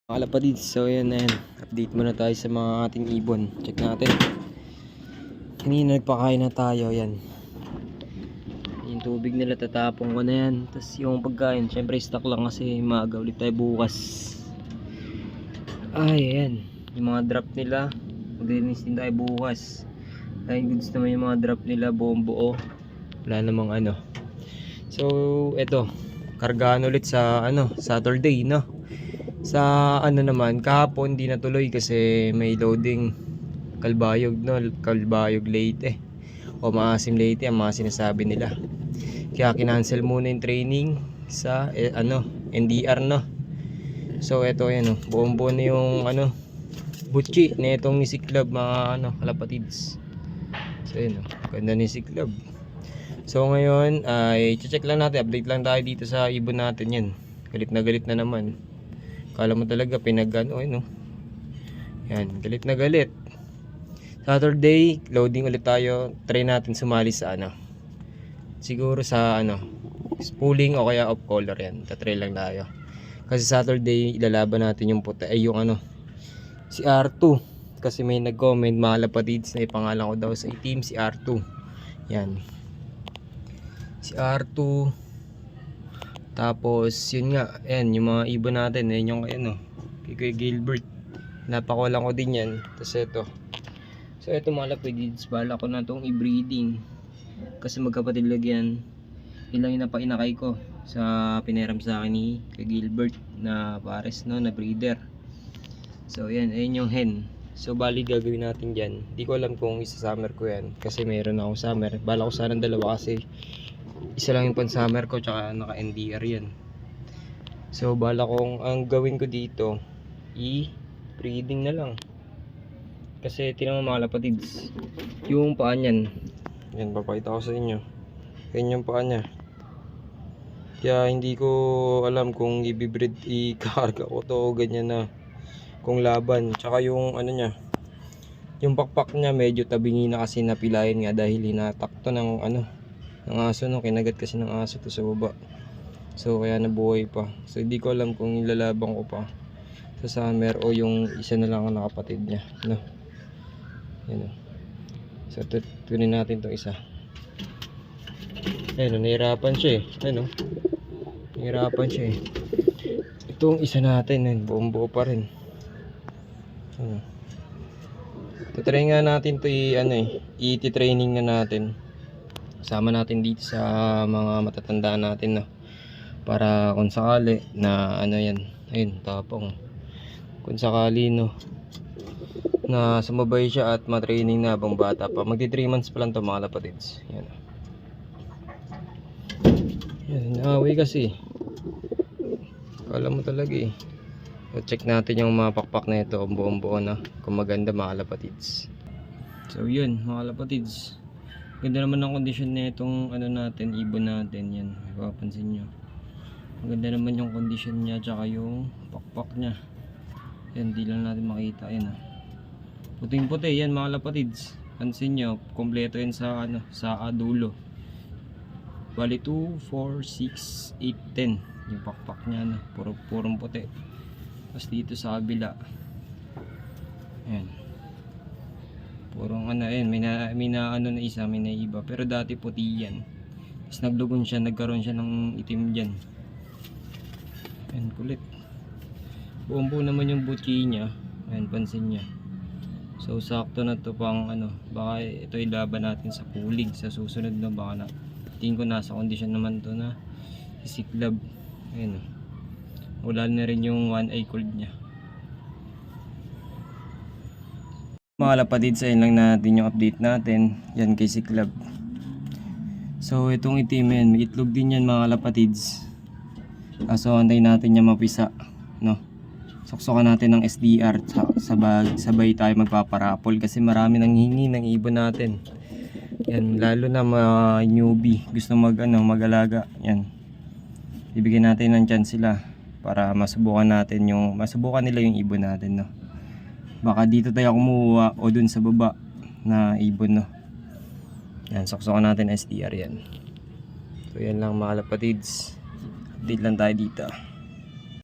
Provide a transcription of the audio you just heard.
Mga kapatid, so yan na yan. Update muna tayo sa mga ating ibon. Check natin. Kanina nagpakain na tayo, yan. Yung tubig nila tatapong ko na yan. Tapos yung pagkain, syempre stock lang kasi maaga ulit tayo bukas. Ay, ayan. Yung mga drop nila, maglinis din tayo bukas. Ay, goods naman yung mga drop nila, buong buo. Wala namang ano. So, eto. Kargaan ulit sa Saturday, no? Sa naman, kahapon di natuloy kasi may loading Kalbayog, no? Kalbayog Leyte o Maasim Leyte ang mga sinasabi nila. Kaya kinancel muna yung training sa NDR, no? So eto yan, no? Buong buo na yung butchi na itong Nisiklab, mga kalapatids. So yun, no? Ganda ni Nisiklab. So ngayon ay check lang natin, update lang tayo dito sa ibon natin yan. Galit na naman. Kala mo talaga pinagano, no? Yan, galit na galit. Saturday, loading ulit tayo. Try natin sumali sa siguro sa spooling o kaya off color yan. Tatry lang tayo. Kasi Saturday, ilalaban natin yung puti. Ay, yung si R2. Kasi may nag-comment, mga lapatids, na ipangalan ko daw sa team si R2. Yan. Si R2. Tapos yun nga, ayan yung mga ibon natin, ayan yung kay Gilbert. Napakulang ko din yan. Tapos ito. So ito mga lapatids, bala ko na itong i-breeding. Kasi magkapatid lagyan. Yun lang yung napainakay ko sa pineram sa akin ni kay Gilbert na pares, no, na breeder. So ayan yung hen. So bali gagawin natin dyan. Di ko alam kung isa-summer ko yan. Kasi meron akong summer. Bala ko sana dalawa kasi isa lang yung pan summer ko, tsaka naka NDR yan. So bala kong ang gawin ko dito i-breeding na lang. Kasi tinang mga lapatids, yung paa niyan, yan, papakita ko sa inyo. Yan yung paa niya. Kaya hindi ko alam kung i-breed, i-karga ko to o ganyan na kung laban. Tsaka yung niya, yung pakpak niya medyo tabingi na kasi napilayan nga dahil hinatakto ng ng aso, no? Kinagat kasi ng aso to sa baba. So kaya nabuhay pa. So hindi ko alam kung ilalabang ko pa sa summer o yung isa na lang ang nakapatid niya, no? Yan, no? So tunin natin tong isa. Ayun, nahirapan siya eh. Ayun, no? Nahirapan siya eh. Itong isa natin, buong buo pa rin. Tutry nga natin to i-training na natin. Sama natin dito sa mga matatanda natin, no? Para kung sakali na yan, ayun, tapong kung sakali, no, na sumabay siya at matraining na habang bata pa. Magti 3 months pa lang to mga lapatids. Yan, yan, naaway kasi. Kala mo talaga eh. So, check natin yung mga pakpak na ito, buong buo na, kung maganda mga lapatids. So yun mga lapatids, ganda naman ang kondisyon na itong natin, ibon natin. Yan, mapapansin nyo, maganda naman yung kondisyon niya, tsaka yung pakpak niya. Yan, di lang natin makita. Yan, puting puti yan mga lapatids. Pansin nyo, kompleto yan sa sa dulo. Bali 2, 4, 6, 8, 10 yung pakpak niya, purong puti. Tapos dito sa kabila, yan, purong may na isa, may naiba. Pero dati puti yan. Tapos naglugon siya, nagkaroon siya ng itim dyan. Ayan, kulit. Buong buo naman yung butchi niya. Ayan, pansin niya. So sakto na to pang baka ito ilaban natin sa pooling sa susunod na, baka na tingin ko nasa kondisyon naman to na Nisiklab. Ayan, wala na rin yung one eye cold niya. Mga lapatids, ayun lang natin yung update natin yan kay Nisiklab. So itong itim yan, may itlog din yan mga lapatids. So antayin natin yung mapisa, no? Suksukan natin ng SDR, sabay tayo magpaparapol kasi marami nang hingi ng ibon natin. Yan, lalo na mga newbie gusto mag-alaga. Yan, bibigyan natin ng chance sila para masubukan nila yung ibon natin, no? Baka dito tayo kumuha o dun sa baba na ibon, no? Yan, suksukan natin SDR yan. So yan lang mga lapatids, update lang tayo dito.